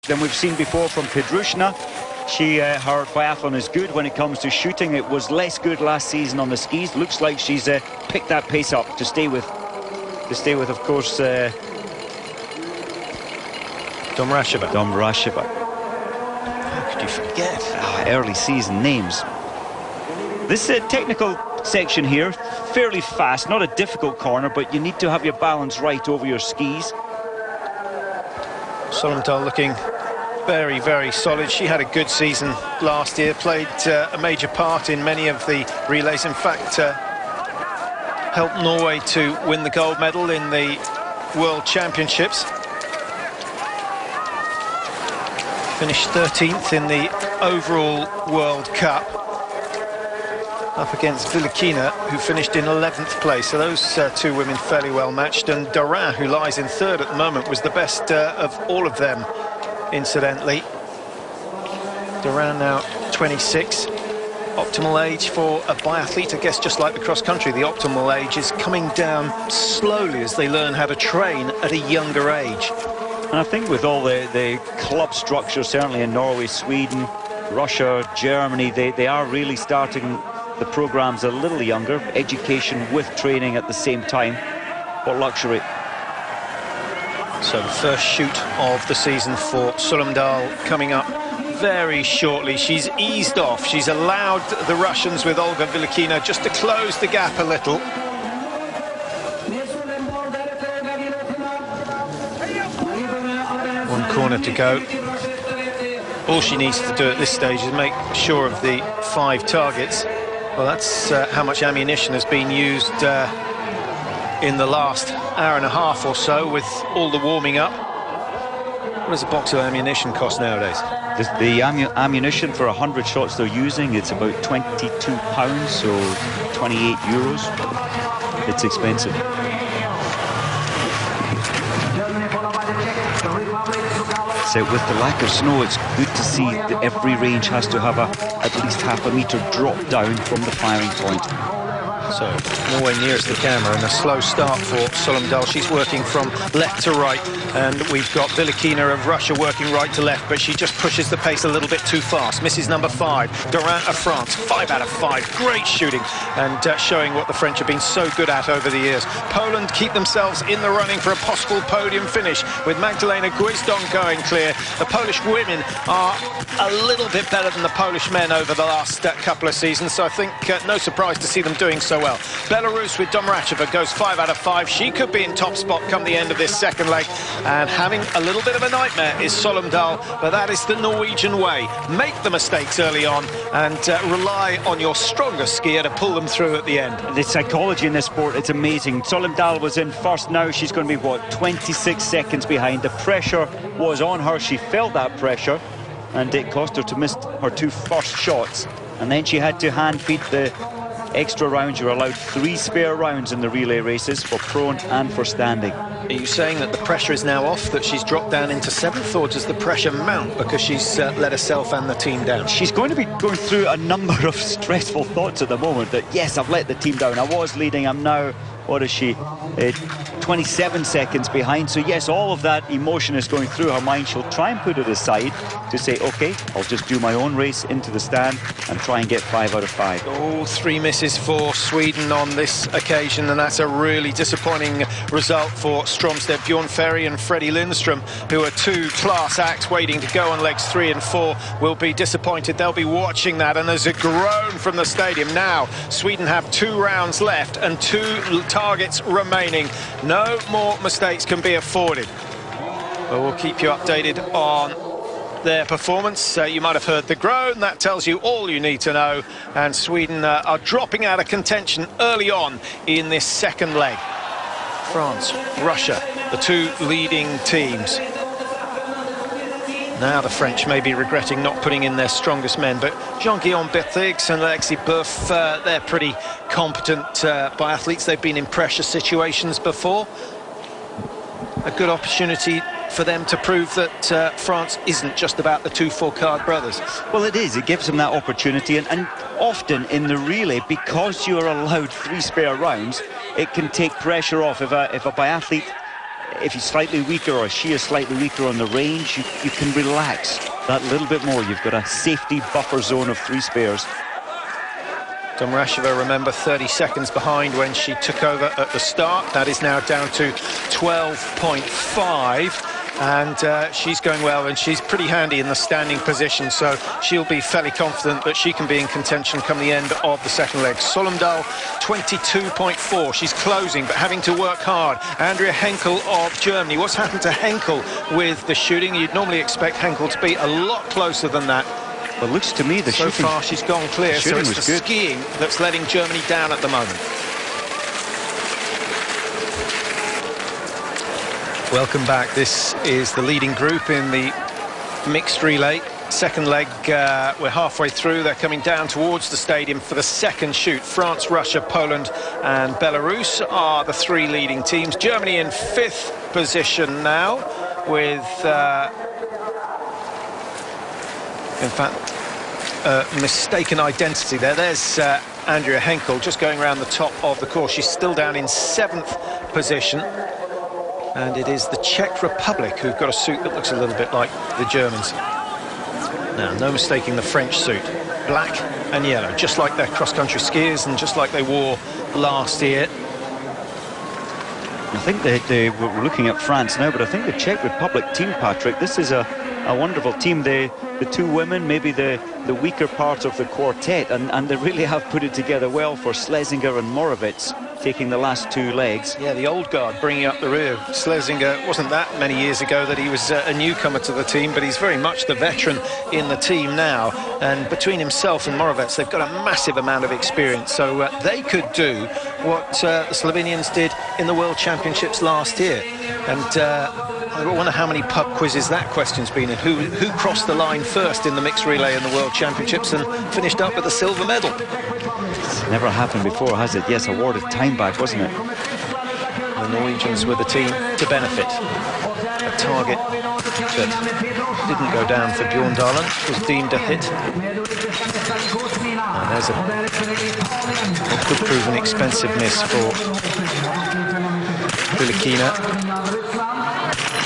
than we've seen before from Pedrushna. Her biathlon is good when it comes to shooting. It was less good last season on the skis. Looks like she's picked that pace up to stay with, of course, Domracheva. How could you forget? Early season names. This technical section here, fairly fast, not a difficult corner, but you need to have your balance right over your skis. Solomdahl looking very, very solid. She had a good season last year, played a major part in many of the relays. In fact, helped Norway to win the gold medal in the World Championships. Finished 13th in the overall World Cup, up against Vilikina, who finished in 11th place. So those two women fairly well matched, and Dorin, who lies in third at the moment, was the best of all of them, incidentally. Dorin now 26. Optimal age for a biathlete, I guess, just like the cross-country, the optimal age is coming down slowly as they learn how to train at a younger age. And I think with all the club structure, certainly in Norway, Sweden, Russia, Germany, they are really starting the programs a little younger. Education with training at the same time. What luxury. So the first shoot of the season for Solomdahl coming up very shortly. She's eased off. She's allowed the Russians with Olga Vilikina just to close the gap a little. One corner to go. All she needs to do at this stage is make sure of the 5 targets. Well, that's how much ammunition has been used in the last hour and a half or so with all the warming up. What does a box of ammunition cost nowadays? The ammunition for 100 shots they're using, it's about £22, so 28 euros. It's expensive. So with the lack of snow, it's good to see that every range has to have at least half a metre drop down from the firing point. So Norway nearest the camera, and a slow start for Solomdahl. She's working from left to right, and we've got Vilikina of Russia working right to left, but she just pushes the pace a little bit too fast. Misses number 5. Dorin of France, 5 out of 5. Great shooting, and showing what the French have been so good at over the years. Poland keep themselves in the running for a possible podium finish with Magdalena Guizdon going clear. The Polish women are a little bit better than the Polish men over the last couple of seasons, so I think no surprise to see them doing so well. Belarus with Domracheva goes 5 out of 5. She could be in top spot come the end of this second leg, and having a little bit of a nightmare is Solomdahl, but that is the Norwegian way. Make the mistakes early on and rely on your strongest skier to pull them through at the end. The psychology in this sport, it's amazing. Solomdahl was in first, now she's going to be, what, 26 seconds behind. The pressure was on her, she felt that pressure, and it cost her to miss her 2 first shots, and then she had to hand feed the extra rounds. You're allowed 3 spare rounds in the relay races for prone and for standing. Are you saying that the pressure is now off, that she's dropped down into 7th, or does the pressure mount because she's let herself and the team down? She's going to be going through a number of stressful thoughts at the moment, that yes, I've let the team down, I was leading, I'm now, what is she, 27 seconds behind. So yes, all of that emotion is going through her mind. She'll try and put it aside to say, okay, I'll just do my own race into the stand and try and get 5 out of 5. Oh, 3 misses for Sweden on this occasion, and that's a really disappointing result for Stromstedt. Bjorn Ferry and Freddie Lindström, who are 2 class acts waiting to go on legs 3 and 4, will be disappointed. They'll be watching that, and there's a groan from the stadium. Now Sweden have 2 rounds left and 2 targets remaining. No more mistakes can be afforded. Well, we'll keep you updated on their performance. You might have heard the groan. That tells you all you need to know. And Sweden are dropping out of contention early on in this second leg. France, Russia, the 2 leading teams. Now the French may be regretting not putting in their strongest men, but Jean-Guillaume Berthix and Alexis Boeuf, they're pretty competent biathletes. They've been in pressure situations before. A good opportunity for them to prove that France isn't just about the 2 four-card brothers. Well, it is. It gives them that opportunity, and often in the relay, because you're allowed 3 spare rounds, it can take pressure off. If a biathlete if he's slightly weaker or she is slightly weaker on the range, you can relax that little bit more. You've got a safety buffer zone of 3 spares. Domracheva, remember, 30 seconds behind when she took over at the start. That is now down to 12.5. And she's going well, and she's pretty handy in the standing position, so she'll be fairly confident that she can be in contention come the end of the second leg. Solomdahl, 22.4. She's closing, but having to work hard. Andrea Henkel of Germany. What's happened to Henkel with the shooting? You'd normally expect Henkel to be a lot closer than that. But looks to me the so shooting, far she's gone clear, so it's the skiing that's letting Germany down at the moment. Welcome back. This is the leading group in the mixed relay. Second leg, we're halfway through. They're coming down towards the stadium for the second shoot. France, Russia, Poland and Belarus are the 3 leading teams. Germany in 5th position now with, in fact, mistaken identity there. There's Andrea Henkel just going around the top of the course. She's still down in 7th position. And it is the Czech Republic who've got a suit that looks a little bit like the Germans. Now, no mistaking the French suit. Black and yellow, just like their cross-country skiers and just like they wore last year. I think we're looking at France now, but I think the Czech Republic team, Patrick, this is a wonderful team. The 2 women, maybe the weaker part of the quartet, and they really have put it together well for Schlesinger and Moravec, taking the last 2 legs. Yeah, the old guard bringing up the rear. Schlesinger, wasn't that many years ago that he was a newcomer to the team, but he's very much the veteran in the team now. And between himself and Moravec, they've got a massive amount of experience. So they could do what the Slovenians did in the World Championships last year. And I wonder how many pub quizzes that question's been in. Who crossed the line first in the mixed relay in the World Championships and finished up with a silver medal? It's never happened before, has it? Yes, awarded time back, wasn't it? The Norwegians were the team to benefit. A target that didn't go down for Bjorndalen was deemed a hit. And there's a could prove an expensive miss for Bilikina.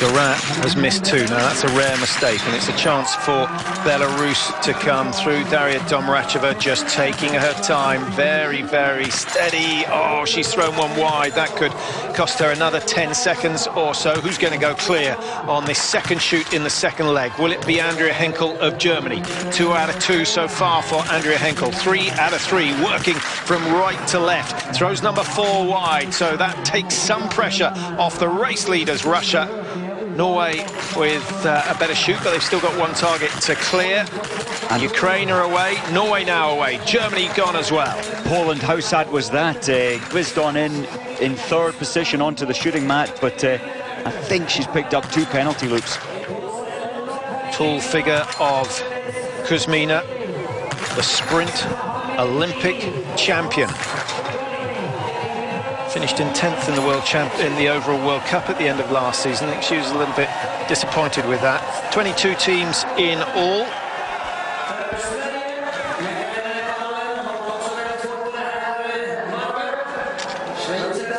Durant has missed 2. Now that's a rare mistake, and it's a chance for Belarus to come through. Daria Domracheva just taking her time, very, very steady. Oh, she's thrown one wide. That could cost her another 10 seconds or so. Who's going to go clear on this second shoot in the second leg? Will it be Andrea Henkel of Germany? 2 out of 2 so far for Andrea Henkel. 3 out of 3, working from right to left. Throws number 4 wide, so that takes some pressure off the race leaders, Russia. Norway with a better shoot, but they've still got 1 target to clear. And Ukraine are away. Norway now away. Germany gone as well. Poland, how sad was that? Whizzed on in 3rd position onto the shooting mat, but I think she's picked up 2 penalty loops. Tall figure of Kuzmina, the sprint Olympic champion. Finished in 10th in the in the overall World Cup at the end of last season. I think she was a little bit disappointed with that. 22 teams in all.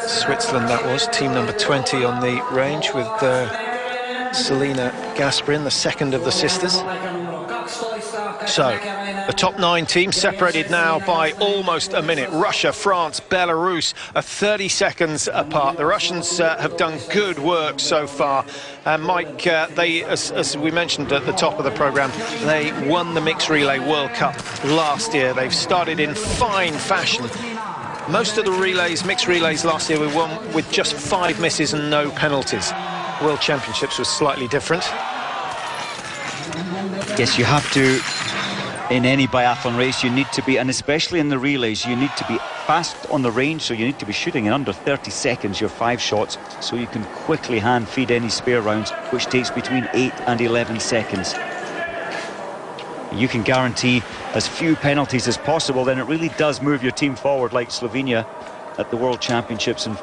Switzerland, that was team number 20 on the range, with Selina Gasperin, the second of the sisters. So, the top 9 teams separated now by almost a minute. Russia, France, Belarus are 30 seconds apart. The Russians have done good work so far. And Mike, they, as we mentioned at the top of the programme, they won the Mixed Relay World Cup last year. They've started in fine fashion. Most of the relays, mixed relays last year, were won with just 5 misses and no penalties. World Championships was slightly different. Yes, you have to, in any biathlon race, you need to be, and especially in the relays, you need to be fast on the range, so you need to be shooting in under 30 seconds, your 5 shots, so you can quickly hand feed any spare rounds, which takes between 8 and 11 seconds. You can guarantee as few penalties as possible, then it really does move your team forward, like Slovenia at the World Championships in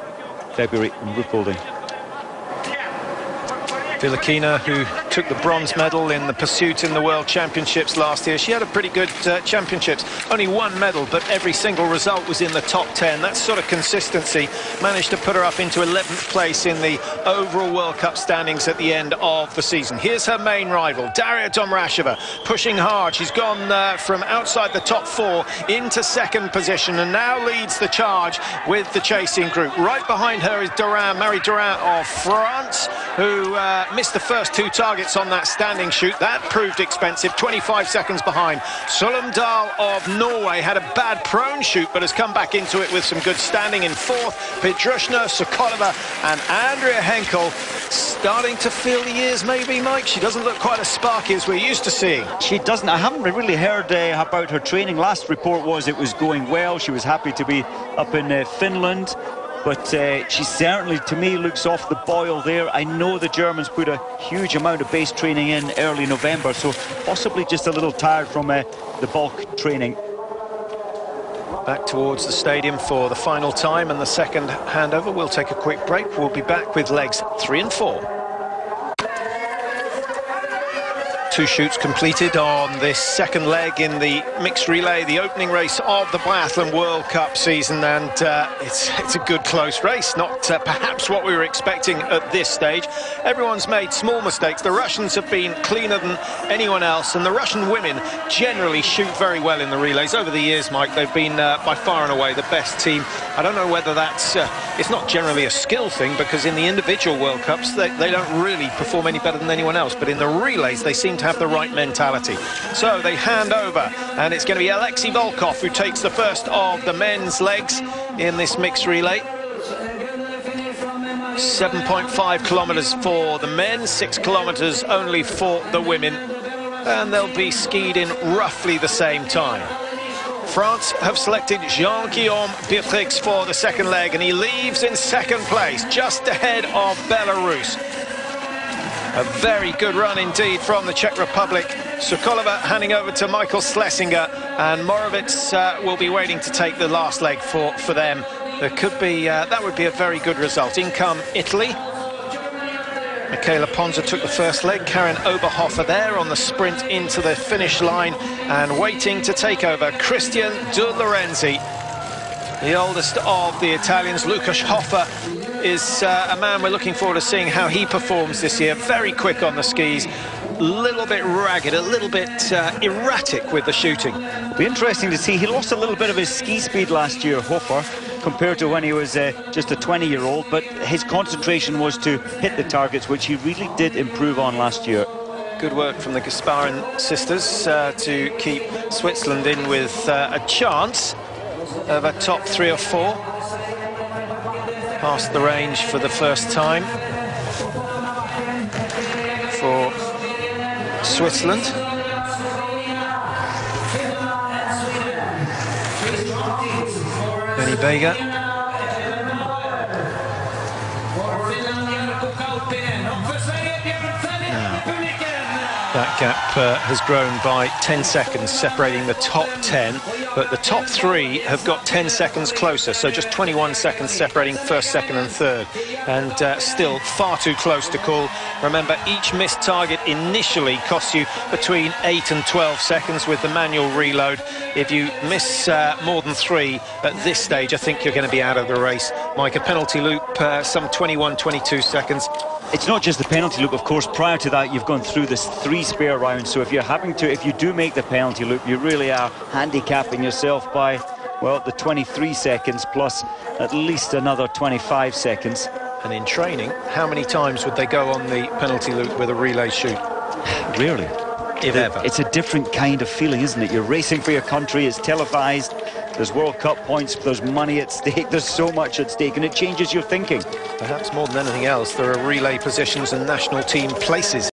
February in Ruhpolding. Bilikina, who took the bronze medal in the pursuit in the World Championships last year. She had a pretty good championships. Only one medal, but every single result was in the top 10. That sort of consistency managed to put her up into 11th place in the overall World Cup standings at the end of the season. Here's her main rival, Daria Domracheva, pushing hard. She's gone from outside the top 4 into 2nd position and now leads the charge with the chasing group. Right behind her is Marie Durand of France, who missed the first 2 targets on that standing shoot. That proved expensive, 25 seconds behind. Solheim Dahl of Norway had a bad prone shoot, but has come back into it with some good standing in 4th. Petrushna, Sokolova and Andrea Henkel starting to feel the years maybe, Mike. She doesn't look quite as sparky as we're used to seeing. She doesn't. I haven't really heard about her training. Last report was it was going well. She was happy to be up in Finland. But she certainly, to me, looks off the boil there. I know the Germans put a huge amount of base training in early November, so possibly just a little tired from the bulk training. Back towards the stadium for the final time and the second handover. We'll take a quick break. We'll be back with legs 3 and 4. 2 shoots completed on this second leg in the mixed relay, the opening race of the Biathlon World Cup season, and it's a good close race, not perhaps what we were expecting at this stage. Everyone's made small mistakes. The Russians have been cleaner than anyone else, and the Russian women generally shoot very well in the relays. Over the years, Mike, they've been by far and away the best team. I don't know whether that's it's not generally a skill thing, because in the individual World Cups they don't really perform any better than anyone else, but in the relays they seem to have the right mentality. So they hand over, and it's going to be Alexei Volkov who takes the first of the men's legs in this mixed relay. 7.5 kilometers for the men, 6 kilometers only for the women, and they'll be skied in roughly the same time. France have selected Jean-Guillaume Beatrix for the second leg, and he leaves in 2nd place, just ahead of Belarus. A very good run indeed from the Czech Republic. Sokolova handing over to Michael Schlesinger, and Morovitz will be waiting to take the last leg for them. There could be, that would be a very good result. In come Italy. Michaela Ponza took the first leg. Karen Oberhofer there on the sprint into the finish line, and waiting to take over, Christian De Lorenzi. The oldest of the Italians, Lukas Hofer, is a man we're looking forward to seeing how he performs this year. Very quick on the skis, a little bit ragged, a little bit erratic with the shooting. It'll be interesting to see. He lost a little bit of his ski speed last year, Hofer, compared to when he was just a 20-year-old, but his concentration was to hit the targets, which he really did improve on last year. Good work from the Gasparin sisters to keep Switzerland in with a chance of a top 3 or 4. Past the range for the first time for Switzerland. Benny Bega. That gap has grown by 10 seconds, separating the top 10, but the top 3 have got 10 seconds closer, so just 21 seconds separating first, second and third, and still far too close to call. Remember, each missed target initially costs you between 8 and 12 seconds with the manual reload. If you miss more than 3 at this stage, I think you're going to be out of the race. Mike, a penalty loop, some 21, 22 seconds. It's not just the penalty loop, of course. Prior to that, you've gone through this 3 spare rounds, so if you do make the penalty loop, you really are handicapping yourself by, well, the 23 seconds plus at least another 25 seconds. And in training, how many times would they go on the penalty loop with a relay shoot? Rarely. If ever. It's a different kind of feeling, isn't it? You're racing for your country, it's televised, there's World Cup points, there's money at stake, there's so much at stake, and it changes your thinking. Perhaps more than anything else, there are relay positions and national team places